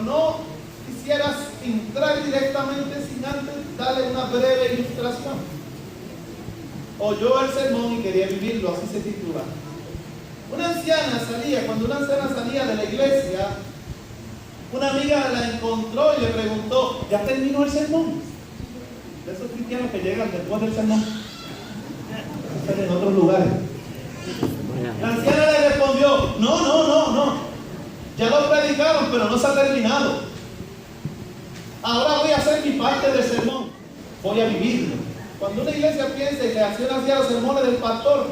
no quisieras entrar directamente sin antes darle una breve ilustración. Oyó el sermón y quería vivirlo, así se titula. Cuando una anciana salía de la iglesia, una amiga la encontró y le preguntó: ¿ya terminó el sermón? De esos cristianos que llegan después del sermón, están en otros lugares. La anciana le respondió: no, ya lo predicaron, pero no se ha terminado. Ahora voy a hacer mi parte del sermón, voy a vivirlo. Cuando una iglesia piensa y reacciona hacia los sermones del pastor,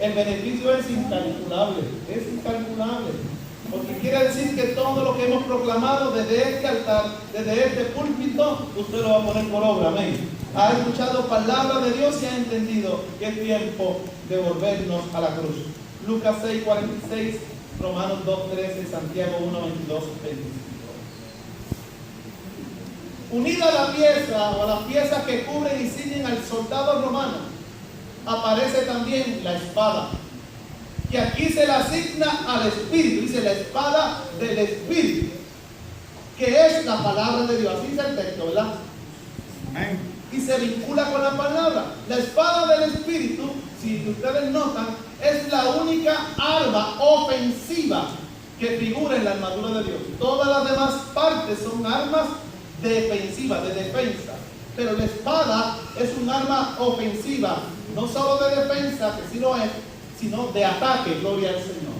el beneficio es incalculable, porque quiere decir que todo lo que hemos proclamado desde este altar, desde este púlpito, usted lo va a poner por obra, amén. Ha escuchado palabra de Dios y ha entendido que es tiempo de volvernos a la cruz. Lucas 6:46, Romanos 2:13, Santiago 1:22, 25. Unida a la pieza o a las piezas que cubren y ciñen al soldado romano, aparece también la espada, que aquí se le asigna al Espíritu, dice la espada del Espíritu, que es la palabra de Dios. Así dice el texto, ¿verdad? Amén. Y se vincula con la palabra. La espada del Espíritu, si ustedes notan, es la única arma ofensiva que figura en la armadura de Dios. Todas las demás partes son armas defensivas, de defensa. Pero la espada es un arma ofensiva, no solo de defensa, que sí lo es, sino de ataque, gloria al Señor.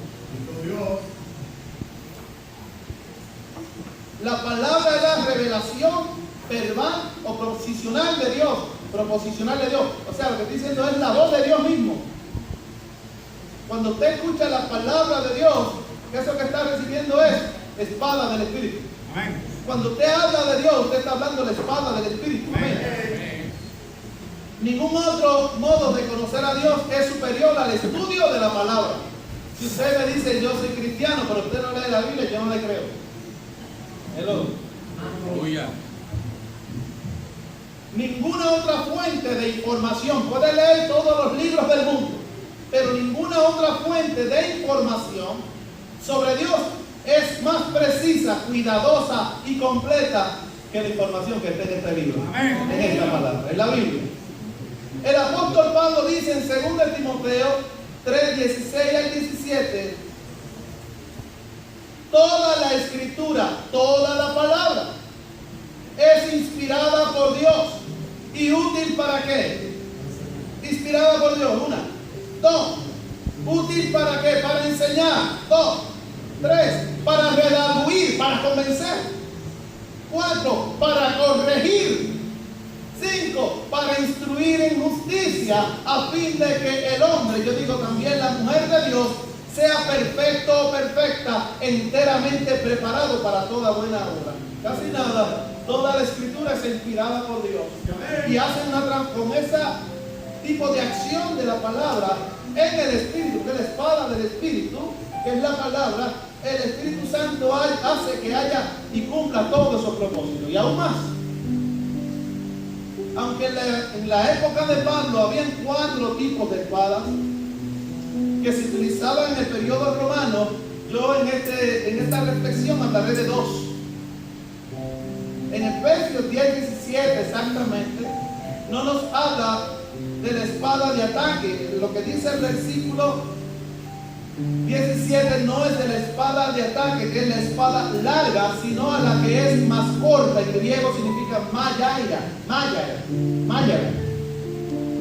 La palabra es la revelación verbal o proposicional de Dios. O sea, lo que estoy diciendo es la voz de Dios mismo. Cuando usted escucha la palabra de Dios, eso que está recibiendo es espada del Espíritu. Amén. Cuando usted habla de Dios, usted está hablando de la espada del Espíritu. Amén. Ningún otro modo de conocer a Dios es superior al estudio de la palabra. Si usted me dice: yo soy cristiano, pero usted no lee la Biblia, yo no le creo. Hello. Ninguna otra fuente de información, puede leer todos los libros del mundo, pero ninguna otra fuente de información sobre Dios es más precisa, cuidadosa y completa que la información que está en este libro. Amén. En esta palabra, en la Biblia. El apóstol Pablo dice en 2 Timoteo 3:16 al 17: toda la escritura, toda la palabra es inspirada por Dios y útil ¿para qué? Inspirada por Dios, 1. 2, útil ¿para qué? Para enseñar. 2, 3, para redarguir, para convencer. 4, para corregir. 5, para instruir en justicia, a fin de que el hombre, yo digo también la mujer de Dios, sea perfecto o perfecta, enteramente preparado para toda buena obra. Casi nada, toda la escritura es inspirada por Dios. Y hacen con ese tipo de acción de la palabra en el Espíritu, que es la espada del Espíritu, que es la palabra. El Espíritu Santo hace que haya y cumpla todos esos propósitos. Y aún más, aunque en la época de Pablo habían 4 tipos de espadas que se utilizaban en el periodo romano, yo en esta reflexión hablaré de 2. En Efesios 10:17 exactamente, no nos habla de la espada de ataque. Lo que dice el versículo 17 no es de la espada de ataque, que es la espada larga, sino a la que es más corta. En griego significa mayara.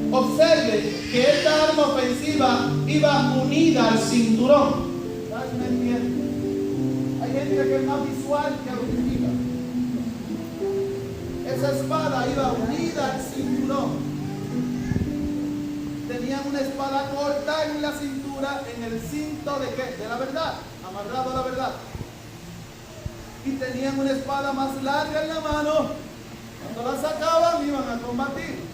Observe que esta arma ofensiva iba unida al cinturón. ¿Me entienden? Hay gente que es más visual que auditiva. Esa espada iba unida al cinturón. Tenían una espada corta en la cintura, en el cinto de ¿qué? De la verdad, amarrado a la verdad. Y tenían una espada más larga en la mano. Cuando la sacaban iban a combatir.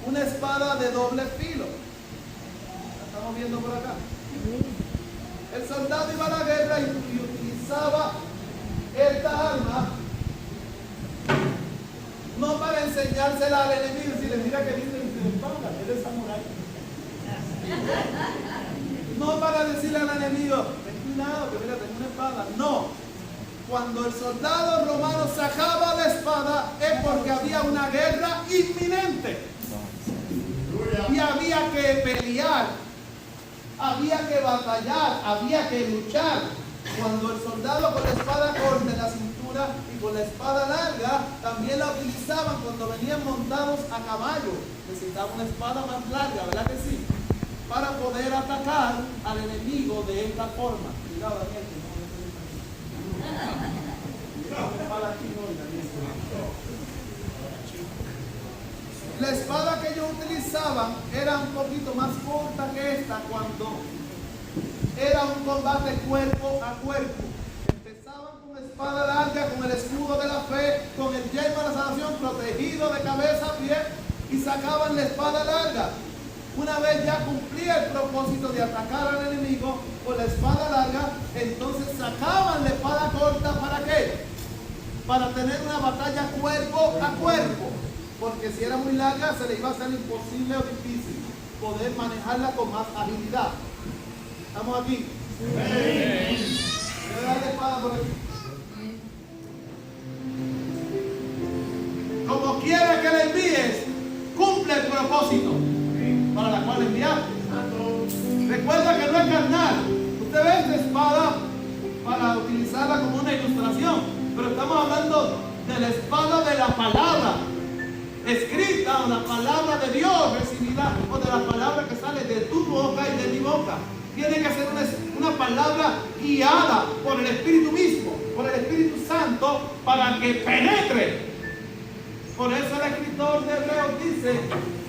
Una espada de doble filo. La estamos viendo por acá. El soldado iba a la guerra y utilizaba esta arma no para enseñársela al enemigo, si le mira que dice espada, él es samurái. No para decirle al enemigo: ten cuidado, que mira, tengo una espada. No. Cuando el soldado romano sacaba la espada es porque había una guerra inminente. Y había que pelear, había que batallar, había que luchar. Cuando el soldado con la espada corta en la cintura y con la espada larga, también la utilizaban cuando venían montados a caballo. Necesitaban una espada más larga, ¿verdad que sí? Para poder atacar al enemigo de esta forma. Cuidado, Daniel, que no la espada que ellos utilizaban era un poquito más corta que esta cuando era un combate cuerpo a cuerpo. Empezaban con espada larga, con el escudo de la fe, con el yelmo de la salvación protegido de cabeza a pie y sacaban la espada larga. Una vez ya cumplía el propósito de atacar al enemigo con la espada larga, entonces sacaban la espada corta. ¿Para qué? Para tener una batalla cuerpo a cuerpo, porque si era muy larga se le iba a hacer imposible o difícil poder manejarla con más agilidad. ¿Estamos aquí? Voy a dar la espada por aquí. Como quiera que le envíes, cumple el propósito para la cual enviaste. Recuerda que no es carnal. Usted ve esta espada para utilizarla como una ilustración, pero estamos hablando de la espada de la palabra escrita, o la palabra de Dios recibida, o de la palabra que sale de tu boca y de mi boca. Tiene que ser una palabra guiada por el Espíritu mismo, por el Espíritu Santo, para que penetre. Por eso el escritor de Hebreos dice,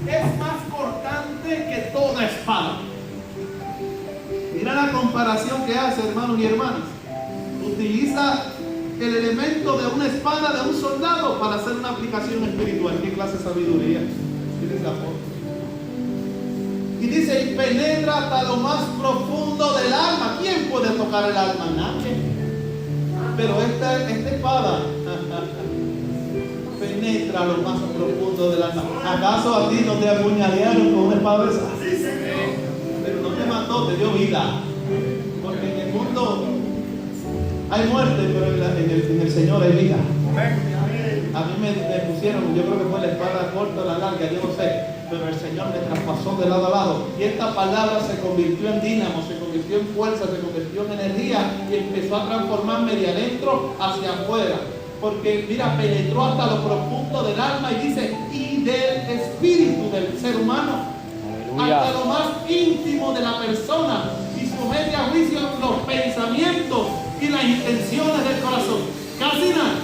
es más cortante que toda espada. Mira la comparación que hace, hermanos y hermanas. Utiliza el elemento de una espada de un soldado para hacer una aplicación espiritual. ¿Qué clase de sabiduría? Y dice, y penetra hasta lo más profundo del alma. ¿Quién puede tocar el alma? Nadie. Pero esta espada penetra lo más profundo del alma. ¿Acaso a ti no te apuñalearon con una espada esa? Pero no te mató, te dio vida. Porque en el mundo hay muerte, pero en el Señor hay vida. A mí me pusieron, yo creo que fue la espada corta o la larga, yo no sé, pero el Señor me traspasó de lado a lado. Y esta palabra se convirtió en dínamo, se convirtió en fuerza, se convirtió en energía y empezó a transformarme de adentro hacia afuera. Porque mira, penetró hasta lo profundo del alma y dice, y del espíritu del ser humano. Aleluya. Hasta lo más íntimo de la persona y somete a juicio los pensamientos y las intenciones del corazón. Casi nada.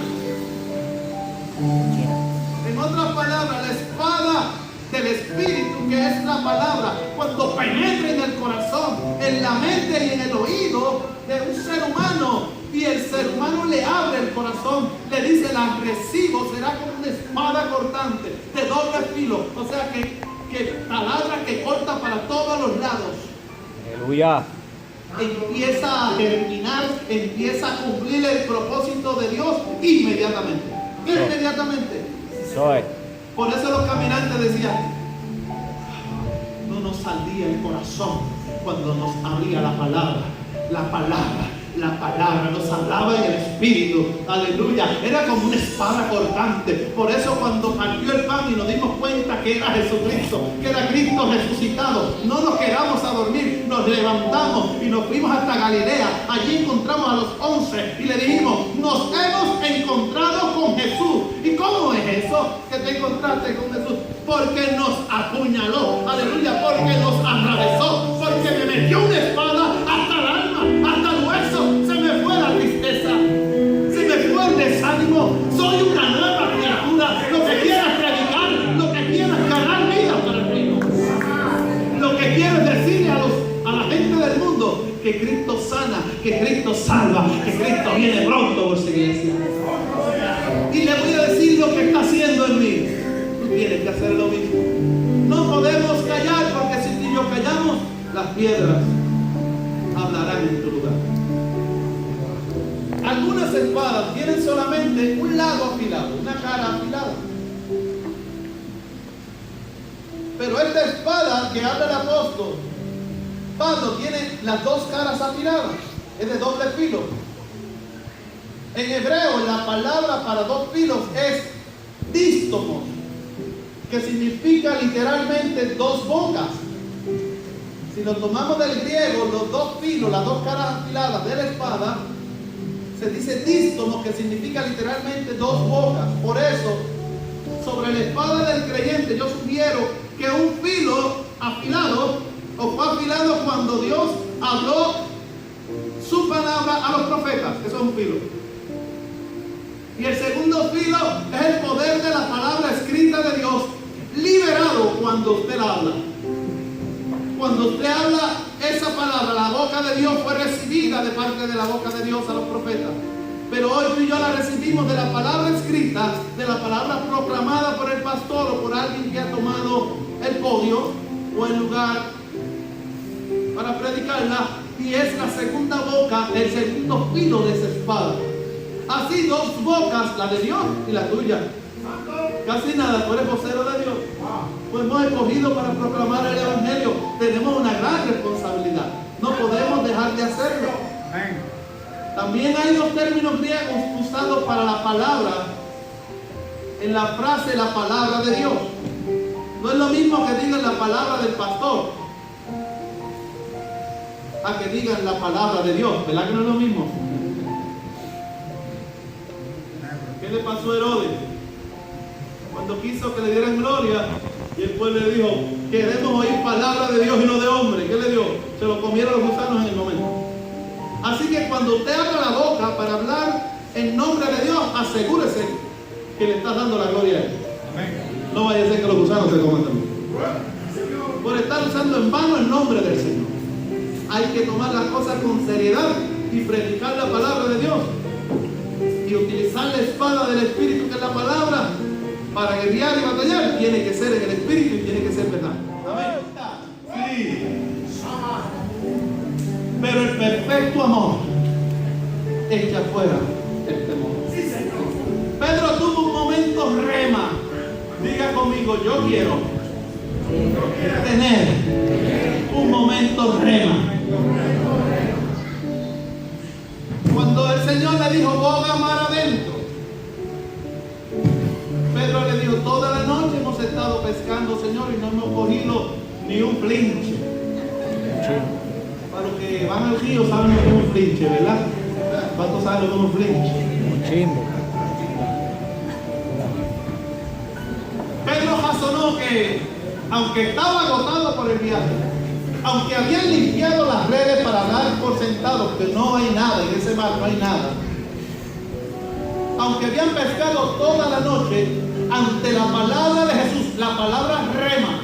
En otras palabras, la espada del Espíritu, que es la palabra, cuando penetre en el corazón, en la mente y en el oído de un ser humano, y el ser humano le abre el corazón, le dice, la recibo, será como una espada cortante de doble filo, o sea que palabra que corta para todos los lados. Aleluya. Empieza a germinar, empieza a cumplir el propósito de Dios inmediatamente. Inmediatamente. Por eso los caminantes decían, no nos saldría el corazón cuando nos abría la palabra. La palabra nos hablaba en el Espíritu, aleluya, era como una espada cortante. Por eso cuando partió el pan y nos dimos cuenta que era Jesucristo, que era Cristo resucitado, no nos quedamos a dormir, nos levantamos y nos fuimos hasta Galilea. Allí encontramos a los 11 y le dijimos, nos hemos encontrado con Jesús. ¿Y cómo es eso que te encontraste con Jesús? Porque nos apuñaló, aleluya, porque nos atravesó, porque me metió una espada hasta el alma, hasta el hueso. Se me fue la tristeza, se me fue el desánimo. Soy una nueva criatura. Lo que quieras predicar, lo que quieras ganar vida para el reino, lo que quieras decirle a la gente del mundo, que Cristo sana, que Cristo salva, que Cristo viene pronto por su iglesia. Y le voy a decir lo que está haciendo en mí. Tú tienes que hacer lo mismo. No podemos callar, porque si tú y yo callamos, las piedras hablarán en tu lugar. Algunas espadas tienen solamente un lado afilado, una cara afilada. Pero esta espada que habla el apóstol Pablo tiene las dos caras afiladas, es de doble filo. En hebreo, la palabra para dos filos es dístomos, que significa literalmente dos bocas. Si lo tomamos del griego, los dos filos, las dos caras afiladas de la espada, se dice dístomos, que significa literalmente dos bocas. Por eso, sobre la espada del creyente, yo sugiero que un filo afilado, o fue afilado cuando Dios habló su palabra a los profetas. Eso es un filo. Y el segundo filo es el poder de la palabra escrita de Dios, liberado cuando usted la habla. Cuando usted habla esa palabra, la boca de Dios fue recibida de parte de la boca de Dios a los profetas. Pero hoy tú y yo la recibimos de la palabra escrita, de la palabra proclamada por el pastor o por alguien que ha tomado el podio o el lugar para predicarla. Y es la segunda boca, el segundo filo de esa espada. Así dos bocas, la de Dios y la tuya. Casi nada, tú eres vocero de Dios. Pues hemos escogido para proclamar el Evangelio. Tenemos una gran responsabilidad. No podemos dejar de hacerlo. También hay dos términos griegos usados para la palabra en la frase la palabra de Dios. No es lo mismo que digan la palabra del pastor a que digan la palabra de Dios. ¿Verdad que no es lo mismo? ¿Qué le pasó a Herodes? Cuando quiso que le dieran gloria y el pueblo le dijo, queremos oír palabra de Dios y no de hombre. ¿Qué le dio? Se lo comieron los gusanos en el momento. Así que cuando usted abra la boca para hablar en nombre de Dios, asegúrese que le está dando la gloria a Él. No vaya a ser que los gusanos se coman también. Por estar usando en vano el nombre del Señor. Hay que tomar las cosas con seriedad y predicar la palabra de Dios. Y utilizar la espada del Espíritu, que es la palabra, para guerrear y batallar. Tiene que ser en el Espíritu y tiene que ser verdad. Amén. Sí. Pero el perfecto amor echa fuera el temor. Sí, Señor. Pedro tuvo un momento rema. Diga conmigo, yo quiero tener un momento rema. Cuando el Señor le dijo, boga mar adentro, Pedro le dijo, toda la noche hemos estado pescando, Señor, y no hemos cogido ni un flinche. Para los que van al río saben lo que es un flinche, ¿verdad? ¿Cuántos saben lo que es un flinche? Pedro razonó que, aunque estaba agotado por el viaje, aunque habían limpiado las redes para dar por sentado que no hay nada, en ese mar no hay nada, aunque habían pescado toda la noche, ante la palabra de Jesús, la palabra rema,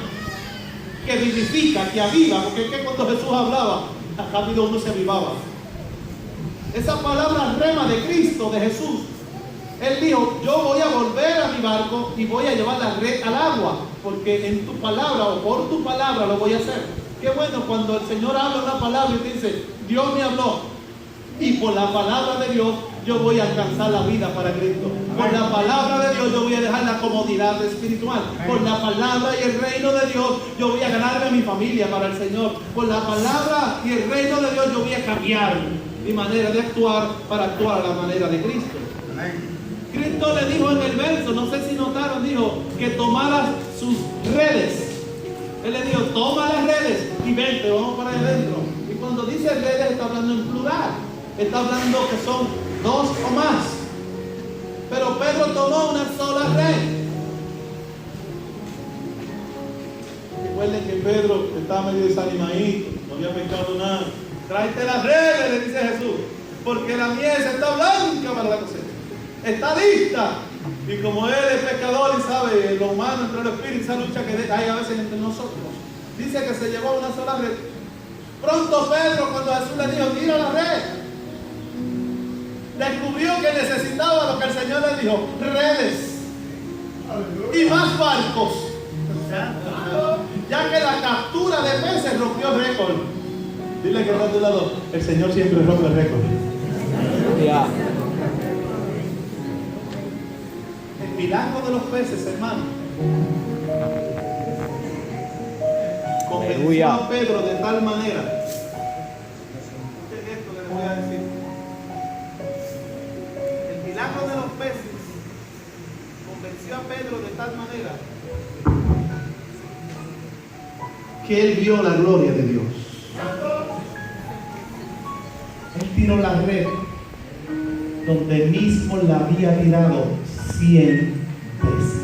que vivifica, que aviva, porque es que cuando Jesús hablaba, rápido uno se avivaba. Esa palabra rema de Cristo, de Jesús, Él dijo, yo voy a volver a mi barco y voy a llevar la red al agua, porque en tu palabra o por tu palabra lo voy a hacer. Qué bueno cuando el Señor habla una palabra y dice, Dios me habló, y por la palabra de Dios yo voy a alcanzar la vida para Cristo. Por la palabra de Dios yo voy a dejar la comodidad espiritual. Por la palabra y el reino de Dios yo voy a ganarme a mi familia para el Señor. Por la palabra y el reino de Dios yo voy a cambiar mi manera de actuar para actuar a la manera de Cristo. Cristo le dijo en el verso, no sé si notaron, dijo que tomara sus redes. Él le dijo, toma las redes y vente, vamos para allá adentro. Y cuando dice redes está hablando en plural. Está hablando que son dos o más. Pero Pedro tomó una sola red. Recuerden que Pedro estaba medio desanimadito, no había pescado nada. Tráete las redes, le dice Jesús, porque la mies está blanca para la cosecha. Está lista. Y como él es pescador y sabe lo humano entre el espíritu, esa lucha que hay a veces entre nosotros, dice que se llevó una sola red. Pronto Pedro, cuando Jesús le dijo, tira la red, descubrió que necesitaba lo que el Señor le dijo, redes y más barcos, ya que la captura de peces rompió récord. Dile que está a tu lado, el Señor siempre rompe récord. El milagro de los peces, hermano, convenció a Pedro de tal manera. ¿Qué es esto que le voy a decir? milagro de los peces convenció a Pedro de tal manera que él vio la gloria de Dios. Él tiró la red donde mismo la había tirado 100 veces.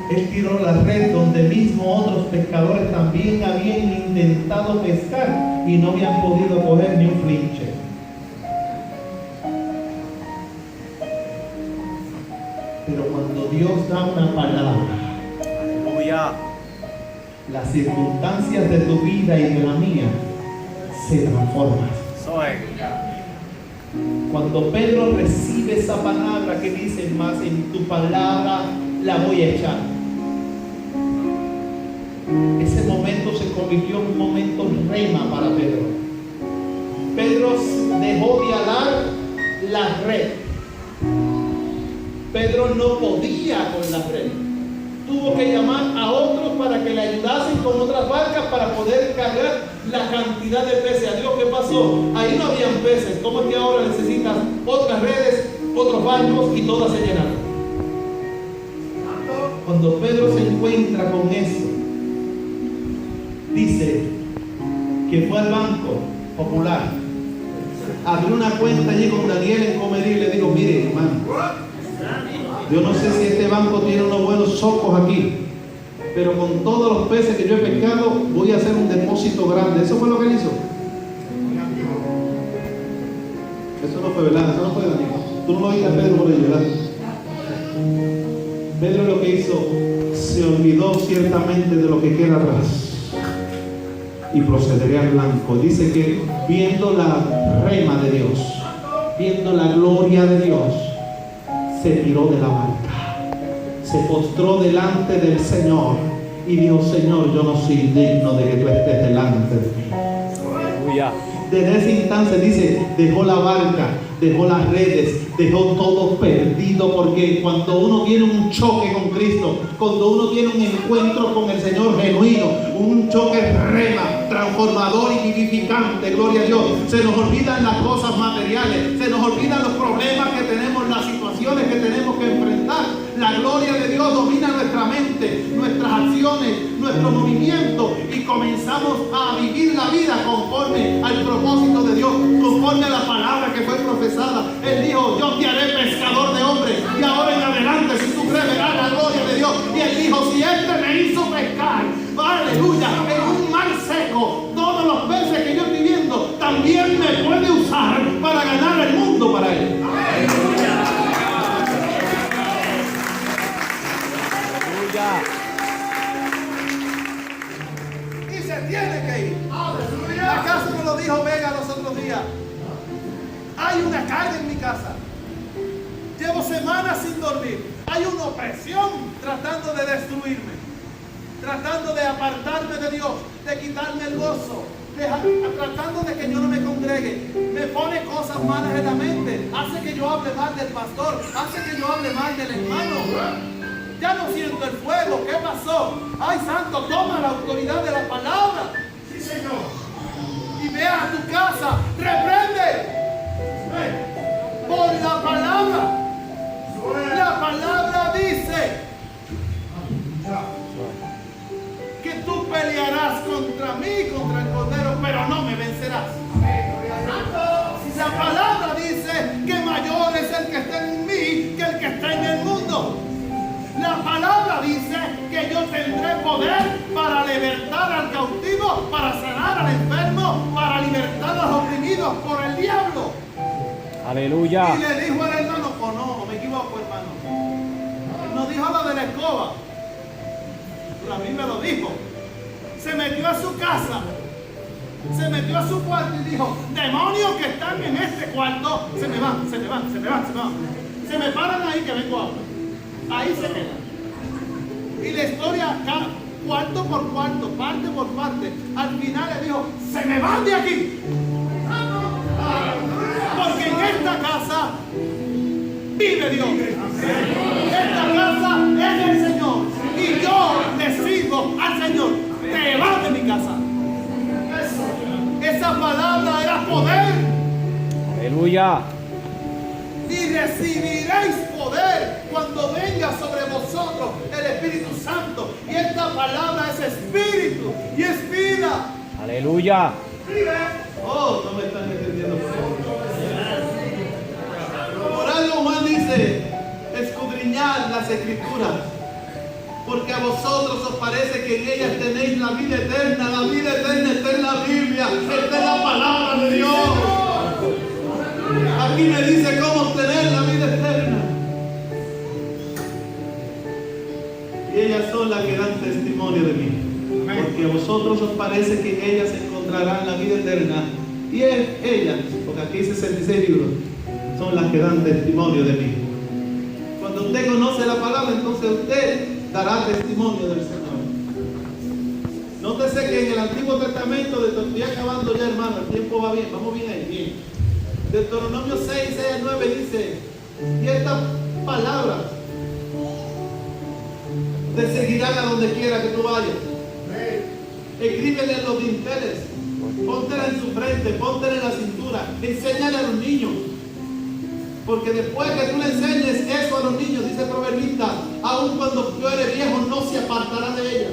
Él tiró la red donde mismo otros pescadores también habían intentado pescar y no habían podido coger ni un flinche. Pero cuando Dios da una palabra, aleluya, las circunstancias de tu vida y de la mía se transforman. Cuando Pedro recibe esa palabra que dice, más en tu palabra la voy a echar, ese momento se convirtió en un momento rema para Pedro. Pedro dejó de alar la red. Pedro no podía con la red. Tuvo que llamar a otros para que le ayudasen con otras barcas para poder cargar la cantidad de peces. Adiós, ¿qué pasó? Ahí no habían peces. ¿Cómo es que ahora necesitas otras redes, otros barcos y todas se llenaron? Cuando Pedro se encuentra con eso, dice que fue al Banco Popular, abrió una cuenta allí con Daniel en Comerí y le dijo, mire hermano, yo no sé si este banco tiene unos buenos socos aquí, pero con todos los peces que yo he pescado voy a hacer un depósito grande. Eso fue lo que él hizo. Eso no fue, ¿verdad? Eso no fue, Daniel. Tú no lo oíste a Pedro por ahí, ¿verdad? Pedro lo que hizo, se olvidó ciertamente de lo que queda atrás y procederé al blanco. Dice que viendo la rema de Dios, viendo la gloria de Dios, se tiró de la barca, se postró delante del Señor y dijo, Señor, yo no soy digno de que tú estés delante de mí. Aleluya. Desde ese instante dice, dejó la barca, dejó las redes, dejó todo perdido, porque cuando uno tiene un choque con Cristo, cuando uno tiene un encuentro con el Señor genuino, un choque rema, transformador y vivificante, gloria a Dios, se nos olvidan las cosas materiales, se nos olvidan los problemas que tenemos, las situaciones que tenemos que enfrentar. La gloria de Dios domina nuestra mente, nuestras acciones, nuestro movimiento, y comenzamos a vivir la vida conforme al propósito de Dios, conforme a la palabra que fue profesada. Él dijo, yo te haré pescador de hombres, y ahora en adelante, si tú crees, verás la gloria de Dios. Y él dijo, si este me hizo pescar, aleluya, en un mar seco, todos los peces que yo estoy viendo, también me puede usar para ganar el mundo para él. Aleluya. Y se tiene que ir. ¿Acaso me lo dijo Vega los otros días? Hay una carga en mi casa. Llevo semanas sin dormir. Hay una opresión tratando de destruirme, tratando de apartarme de Dios, de quitarme el gozo, tratando de que yo no me congregue. Me pone cosas malas en la mente, hace que yo hable mal del pastor, hace que yo hable mal del hermano. Ya no siento el fuego. ¿Qué pasó? Ay, santo, toma la autoridad de la palabra. Sí, Señor. Y ve a tu casa, reprende por la palabra. La palabra dice que tú pelearás contra mí, contra el Cordero, pero no me vencerás. La palabra dice que mayor es el que está en mí que el que está en el mundo. La palabra dice que yo tendré poder para libertar al cautivo, para sanar al enfermo, para libertar a los oprimidos por el diablo. Aleluya. Y le dijo al hermano, oh no, me equivoco, hermano. Él no dijo lo de la escoba, pero a mí me lo dijo. Se metió a su casa, se metió a su cuarto y dijo, demonios que están en este cuarto, se me van, se me van, se me van, se me van. Se me paran ahí que vengo ahora. Ahí se queda. Y la historia, cuarto por cuarto, parte por parte, al final le dijo, se me van de aquí. Porque en esta casa vive Dios. Esta casa es del Señor. Y yo le sirvo al Señor. Te vas de mi casa. Esa palabra era poder. Aleluya. Y recibiréis poder cuando venga sobre vosotros el Espíritu Santo. Y esta palabra es espíritu y es vida. Aleluya. Oh, no me están entendiendo por eso. Por algo Juan dice, escudriñad las Escrituras, porque a vosotros os parece que en ellas tenéis la vida eterna. La vida eterna está en la Biblia, está en la palabra de Dios. Aquí me dice cómo obtener la vida eterna. Y ellas son las que dan testimonio de mí. Porque a vosotros os parece que en ellas encontrarán la vida eterna. Y ellas, porque aquí hay 66 libros, son las que dan testimonio de mí. Cuando usted conoce la palabra, entonces usted dará testimonio del Señor. Nótese que en el Antiguo Testamento, estoy acabando ya, hermano, el tiempo va bien, vamos bien ahí, bien. Deuteronomio 6:6-9 dice, y estas palabras te seguirán a donde quiera que tú vayas. Escríbele en los dinteles, póntela en su frente, póntela en la cintura, enséñale a los niños. Porque después que tú le enseñes eso a los niños, dice el proverbista, aun cuando tú eres viejo, no se apartará de ella.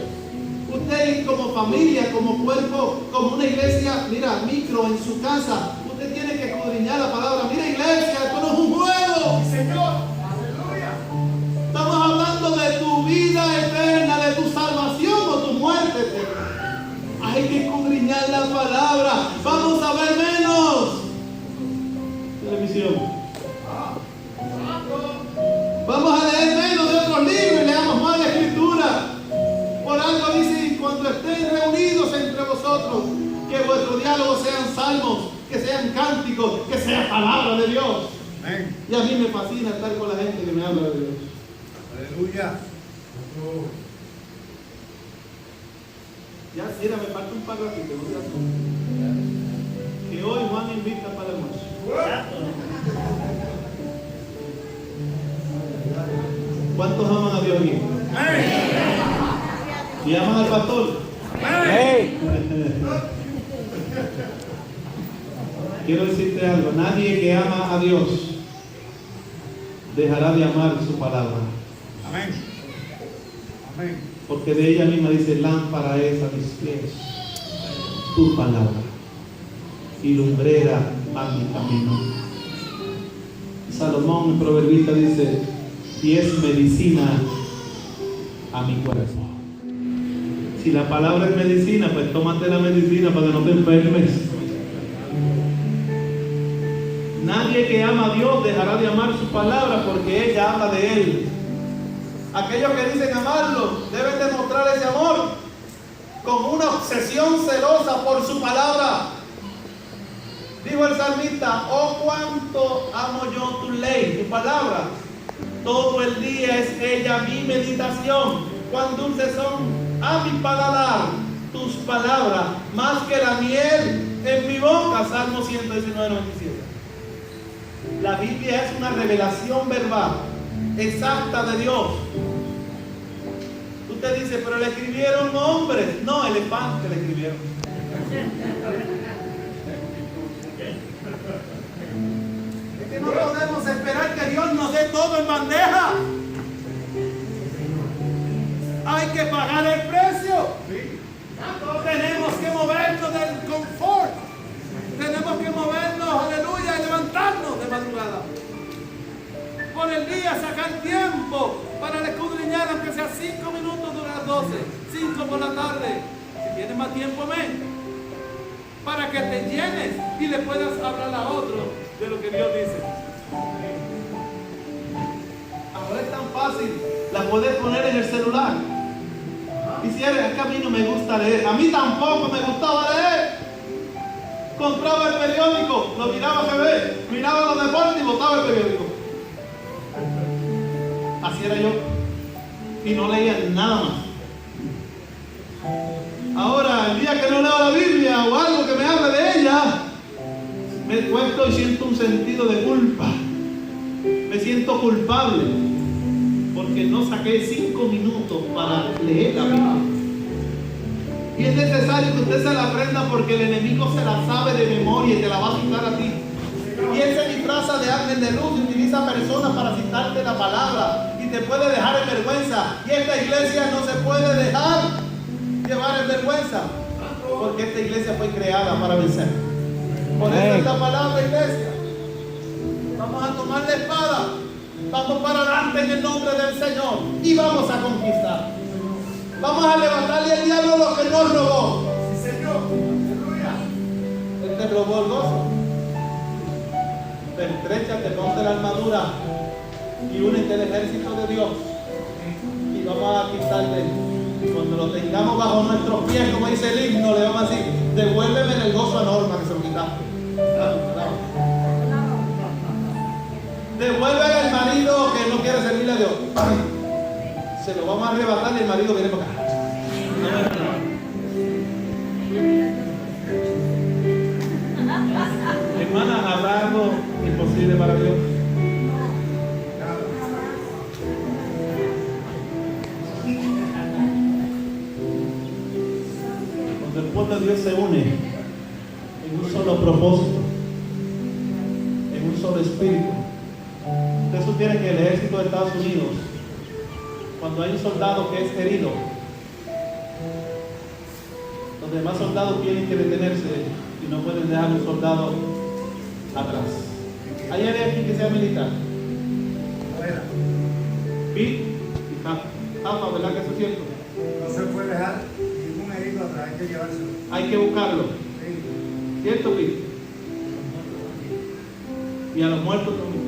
Usted como familia, como cuerpo, como una iglesia, mira, micro en su casa, usted tiene que escudriñar la palabra. Mira, iglesia, esto no es un juego. Señor, aleluya. Estamos hablando de tu vida eterna, de tu salvación o tu muerte eterna. Hay que escudriñar la palabra. Vamos a ver menos televisión. Vamos a leer menos de otros libros y leamos más la Escritura. Por algo dice, cuando estén reunidos entre vosotros, que vuestros diálogos sean salmos, que sean cánticos, que sea palabra de Dios. Amén. Y a mí me fascina estar con la gente que me habla de Dios. Aleluya. Ya, mira, me falta un par de ratitos, no seas tonto. Que hoy Juan invita para el almuerzo. ¿Cuántos aman a Dios aquí? ¿Y aman al pastor? Hey. Quiero decirte algo, nadie que ama a Dios dejará de amar su palabra. Amén. Amén. Porque de ella misma dice, lámpara es a mis pies tu palabra y lumbrera a mi camino. Salomón, el proverbista, dice, y es medicina a mi cuerpo. Si la palabra es medicina, pues tómate la medicina para que no te enfermes. Nadie que ama a Dios dejará de amar su palabra, porque ella habla de Él. Aquellos que dicen amarlo deben demostrar ese amor con una obsesión celosa por su palabra. Dijo el salmista, oh cuánto amo yo tu ley, tu palabra. Todo el día es ella mi meditación. Cuán dulces son a mi paladar tus palabras, más que la miel en mi boca. Salmo 119:97. La Biblia es una revelación verbal exacta de Dios. Usted dice, pero le escribieron hombres. No, elefantes le escribieron. Es que no podemos esperar que Dios nos dé todo en bandeja. Hay que pagar el precio. Tenemos que movernos del confort. Tenemos que movernos, aleluya, y levantarnos de madrugada. Por el día sacar tiempo para escudriñar, aunque sea 5 minutos durante las 12, 5 por la tarde. Si tienes más tiempo, ven. Para que te llenes y le puedas hablar a otro de lo que Dios dice. Ahora es tan fácil, la puedes poner en el celular. Y si eres, es que a mí no me gusta leer. A mí tampoco me gustaba leer. Compraba el periódico, lo miraba a TV, miraba los deportes y botaba el periódico. Así era yo. Y no leía nada más. Ahora, el día que no leo la Biblia o algo que me hable de ella, me cuento y siento un sentido de culpa. Me siento culpable porque no saqué 5 minutos para leer la Biblia. Y es necesario que usted se la aprenda, porque el enemigo se la sabe de memoria y te la va a quitar a ti. Y él imagen de luz y utiliza personas para citarte la palabra y te puede dejar en vergüenza. Y esta iglesia no se puede dejar llevar en vergüenza, porque esta iglesia fue creada para vencer. Por eso es la palabra, iglesia. Vamos a tomar la espada, vamos para adelante en el nombre del Señor y vamos a conquistar. Vamos a levantarle al diablo lo que nos robó. Sí, Señor. Él te robó el gozo. Pertréchate, ponte la armadura y únete al ejército de Dios. Y vamos a quitarle. Cuando lo tengamos bajo nuestros pies, como dice el himno, le vamos a decir: devuélveme el gozo a Norma que se lo quitaste. Devuelve al marido que no quiere servirle a Dios. Se lo vamos a arrebatar y el marido viene para acá. Hermana, ¿habrá algo imposible para Dios? Cuando el pueblo de Dios se une en un solo propósito, en un solo espíritu. Usted supiera que el ejército de Estados Unidos, cuando hay un soldado que es herido, los demás soldados tienen que detenerse y no pueden dejar un soldado atrás. ¿Hay alguien aquí que sea militar? Pete y Jafa, ¿verdad que eso es cierto? No se puede dejar ningún herido atrás, hay que llevárselo. Hay que buscarlo. Sí. ¿Cierto, Pete? Y a los muertos también.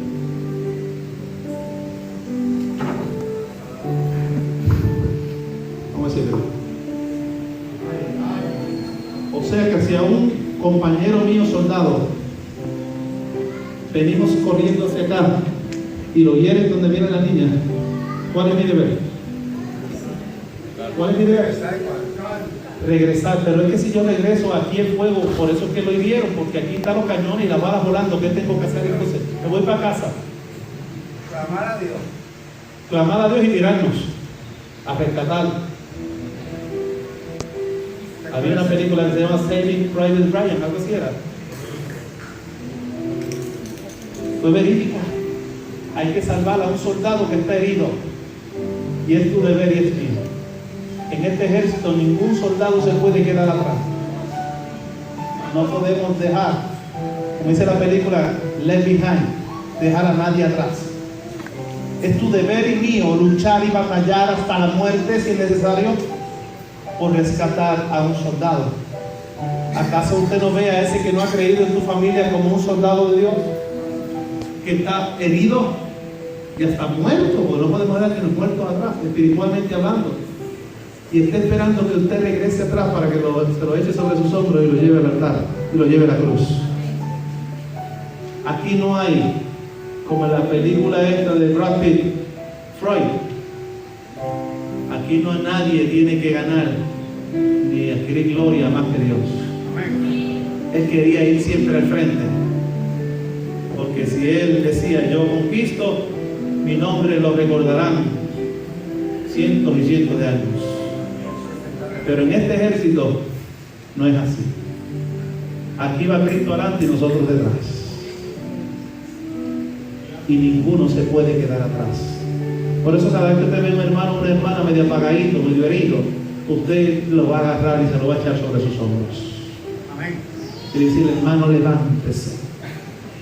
¿Cómo decirlo? O sea que si a un compañero mío soldado venimos corriendo hacia acá y lo hieren donde viene la niña, ¿cuál es mi deber? ¿Cuál es mi deber? Regresar. Pero es que si yo regreso aquí el fuego, por eso es que lo hirieron, porque aquí están los cañones y las balas volando. ¿Qué tengo que hacer entonces? Me voy para casa. Clamar a Dios. Clamar a Dios y tirarnos a rescatar. Había una película que se llama Saving Private Ryan, algo así era. Fue verídica. Hay que salvar a un soldado que está herido. Y es tu deber y es mío. En este ejército ningún soldado se puede quedar atrás. No podemos dejar, como dice la película Left Behind, dejar a nadie atrás. Es tu deber y mío luchar y batallar hasta la muerte si es necesario por rescatar a un soldado. ¿Acaso usted no ve a ese que no ha creído en tu familia como un soldado de Dios? Que está herido y hasta muerto, porque no podemos dejar que los muertos atrás, espiritualmente hablando. Y está esperando que usted regrese atrás para que se lo eche sobre sus hombros y lo lleve al altar y lo lleve a la cruz. Aquí no hay, como en la película esta de Brad Pitt, Freud. Aquí no nadie tiene que ganar ni adquirir gloria más que Dios. Él quería ir siempre al frente, porque si él decía yo conquisto, mi nombre lo recordarán cientos y cientos de años. Pero en este ejército no es así. Aquí va Cristo adelante y nosotros detrás. Y ninguno se puede quedar atrás. Por eso cada vez que usted ve un hermano o una hermana medio apagadito, medio herido, usted lo va a agarrar y se lo va a echar sobre sus hombros. Amén. Y decirle, hermano, levántese.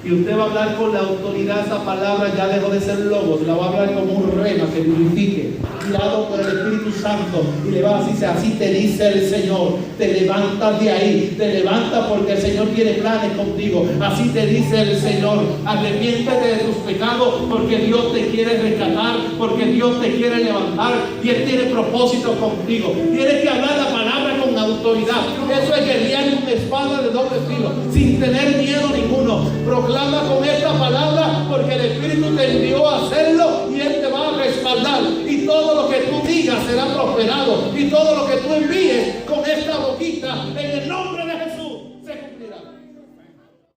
Y usted va a hablar con la autoridad. Esa palabra ya dejó de ser logos, la va a hablar como un rema que purifique, guiado por el Espíritu Santo, y le va a decir, así te dice el Señor, te levantas de ahí, te levantas porque el Señor tiene planes contigo. Así te dice el Señor, arrepiéntete de tus pecados porque Dios te quiere rescatar, porque Dios te quiere levantar y Él tiene propósito contigo. Tienes que hablar la palabra con autoridad. Eso es guerrear una espada de doble filo, sin tener miedo ninguno. Proclama con esta palabra, porque el Espíritu te envió a hacerlo y Él te va a respaldar. Y todo lo que tú digas será prosperado. Y todo lo que tú envíes con esta boquita, en el nombre de